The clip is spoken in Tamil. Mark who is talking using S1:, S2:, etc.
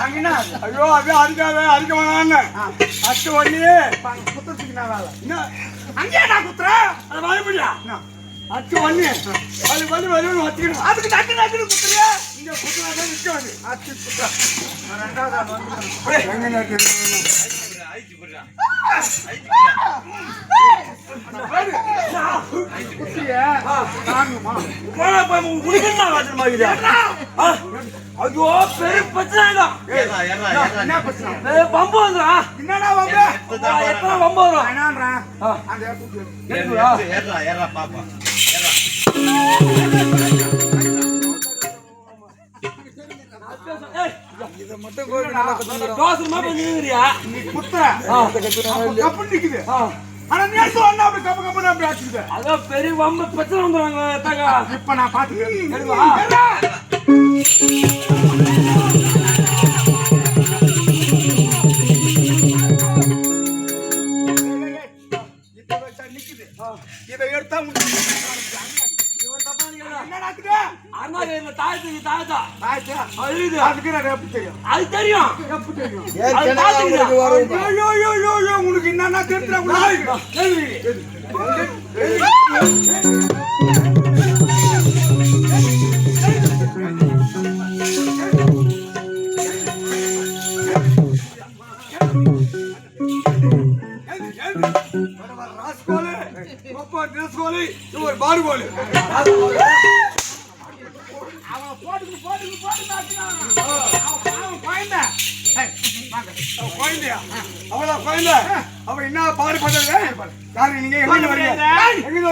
S1: அங்கனா
S2: ஐயோ அப்படியே அடிக்க வேணான்னு அச்சு ஒண்ணே
S1: குத்துறதுக்கு நான் வேலை
S2: என்ன
S1: அங்கேயே நான் குத்துறேன்
S2: அதை வாய்ப்பிடியா அச்சு ஒண்ணு அது வலின்னு வச்சுக்கணும்
S1: அதுக்கு நட்டு குத்துறியா
S2: இங்க குத்துறாதான் நிற்க வந்து
S1: அச்சு குத்துறா ரெண்டாவது ஆள் வந்து
S2: எங்க நட்டு
S3: ஐயோ பெரிய பிரச்சனை
S1: என்ன பிரச்சனை
S3: பம்பு வந்துடா
S1: என்னடா வம்பு
S3: எத்தனை பம்பு வரும்
S1: என்னன்றா அந்த
S2: இதை மட்டும் கோயில்
S3: தோசமா பண்ணிக்கிறியா
S1: நீ குத்துற கப்பு நிக்குது ஆனா நேத்து ஒண்ணு அப்படி கப்பு அப்படி ஆச்சுக்குது
S3: அதான் பெரிய பம்பு பிரச்சனை வந்துடுவாங்க
S1: இப்ப நான் பாத்துக்கிறேன் நிக்குது இதை எடுத்தா
S3: அது தெரியும்
S1: உனக்கு என்னன்னா
S2: ஒரு பாடுகோலு குழந்தையா அவளா குழந்தை அவ என்ன பாடுபடுறது நீங்க எங்க வரீங்க